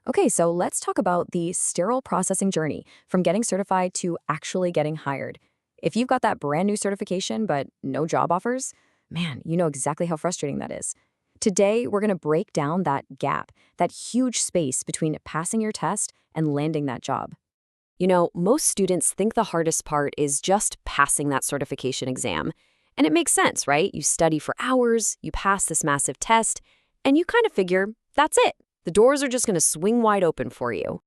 Okay, so let's talk about the sterile processing journey from getting certified to actually getting hired. If you've got that brand new certification but no job offers, man, you know exactly how frustrating that is. Today, we're going to break down that gap, that huge space between passing your test and landing that job. Most students think the hardest part is just passing that certification exam. And it makes sense, right? You study for hours, you pass this massive test, and you kind of figure that's it. The doors are just going to swing wide open for you.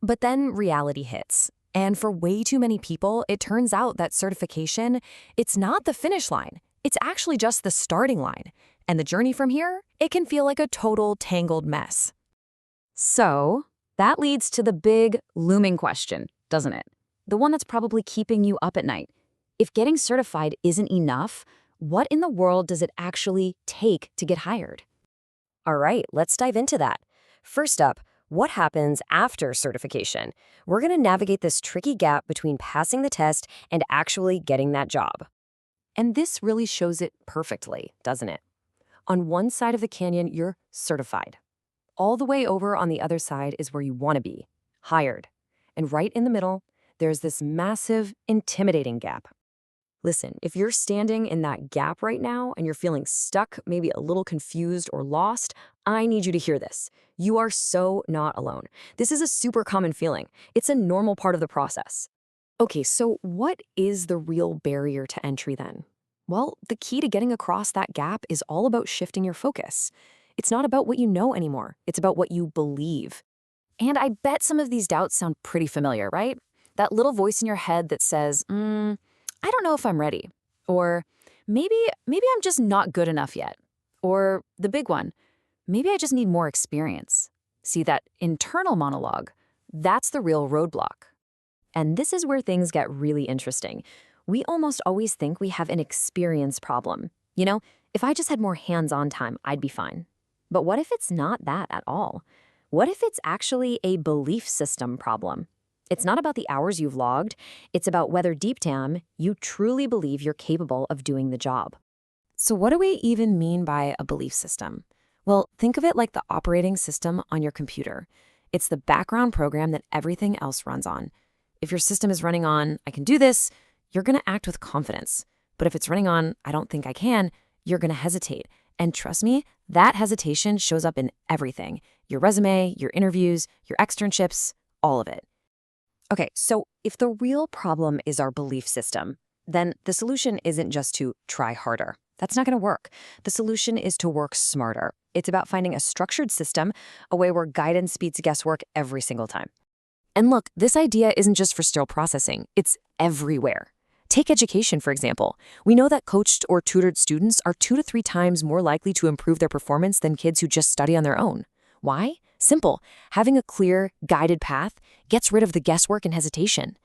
But then reality hits. And for way too many people, it turns out that certification, it's not the finish line. It's actually just the starting line. And the journey from here, it can feel like a total tangled mess. So, that leads to the big, looming question, doesn't it? The one that's probably keeping you up at night. If getting certified isn't enough, what in the world does it actually take to get hired? All right, let's dive into that. First up, what happens after certification? We're going to navigate this tricky gap between passing the test and actually getting that job. And this really shows it perfectly, doesn't it? On one side of the canyon, you're certified. All the way over on the other side is where you want to be, hired. And right in the middle, there's this massive, intimidating gap. Listen, if you're standing in that gap right now and you're feeling stuck, maybe a little confused or lost, I need you to hear this. You are so not alone. This is a super common feeling. It's a normal part of the process. Okay, so what is the real barrier to entry then? Well, the key to getting across that gap is all about shifting your focus. It's not about what you know anymore. It's about what you believe. And I bet some of these doubts sound pretty familiar, right? That little voice in your head that says, I don't know if I'm ready. Or maybe I'm just not good enough yet. Or the big one, maybe I just need more experience. See, that internal monologue, that's the real roadblock. And this is where things get really interesting. We almost always think we have an experience problem. If I just had more hands-on time, I'd be fine. But what if it's not that at all? What if it's actually a belief system problem? It's not about the hours you've logged. It's about whether deep down you truly believe you're capable of doing the job. So what do we even mean by a belief system? Well, think of it like the operating system on your computer. It's the background program that everything else runs on. If your system is running on, I can do this, you're going to act with confidence. But if it's running on, I don't think I can, you're going to hesitate. And trust me, that hesitation shows up in everything. Your resume, your interviews, your externships, all of it. Okay, so if the real problem is our belief system, then the solution isn't just to try harder. That's not going to work. The solution is to work smarter. It's about finding a structured system, a way where guidance beats guesswork every single time. And look, this idea isn't just for sterile processing. It's everywhere. Take education, for example. We know that coached or tutored students are 2 to 3 times more likely to improve their performance than kids who just study on their own. Why? Simple. Having a clear, guided path gets rid of the guesswork and hesitation.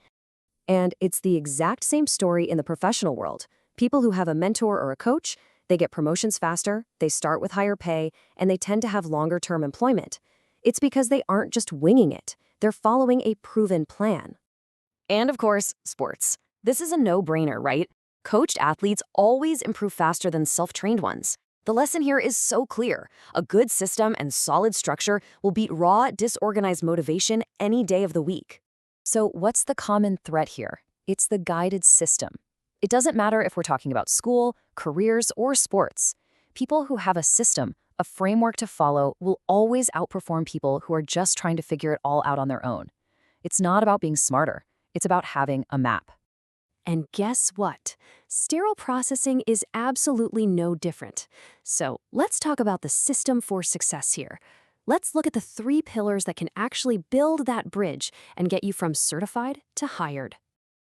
And it's the exact same story in the professional world. People who have a mentor or a coach, they get promotions faster, they start with higher pay, and they tend to have longer-term employment. It's because they aren't just winging it. They're following a proven plan. And of course, sports. This is a no-brainer, right? Coached athletes always improve faster than self-trained ones. The lesson here is so clear. A good system and solid structure will beat raw, disorganized motivation any day of the week. So what's the common thread here? It's the guided system. It doesn't matter if we're talking about school, careers, or sports. People who have a system, a framework to follow, will always outperform people who are just trying to figure it all out on their own. It's not about being smarter. It's about having a map. And guess what? Sterile processing is absolutely no different. So let's talk about the system for success here. Let's look at the 3 pillars that can actually build that bridge and get you from certified to hired.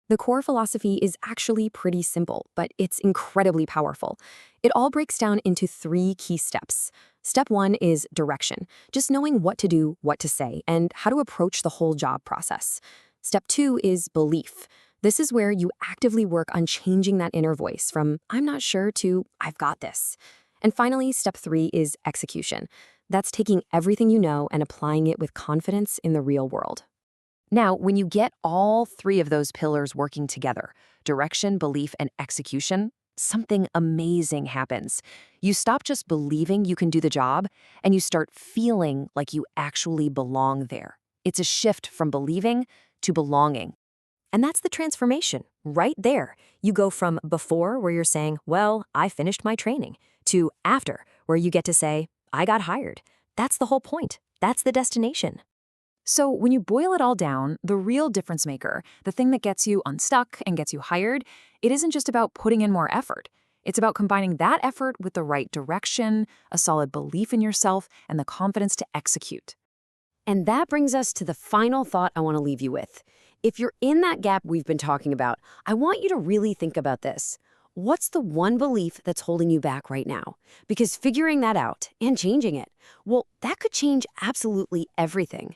The core philosophy is actually pretty simple, but it's incredibly powerful. It all breaks down into 3 key steps. Step 1 is direction, just knowing what to do, what to say, and how to approach the whole job process. Step 2 is belief. This is where you actively work on changing that inner voice from "I'm not sure" to "I've got this." And finally, step 3 is execution. That's taking everything you know and applying it with confidence in the real world. Now, when you get all 3 of those pillars working together, direction, belief, and execution, something amazing happens. You stop just believing you can do the job, and you start feeling like you actually belong there. It's a shift from believing to belonging. And that's the transformation, right there. You go from before, where you're saying, well, I finished my training, to after, where you get to say, I got hired. That's the whole point. That's the destination. So when you boil it all down, the real difference maker, the thing that gets you unstuck and gets you hired, it isn't just about putting in more effort. It's about combining that effort with the right direction, a solid belief in yourself, and the confidence to execute. And that brings us to the final thought I want to leave you with. If you're in that gap we've been talking about, I want you to really think about this. What's the one belief that's holding you back right now? Because figuring that out and changing it, well, that could change absolutely everything.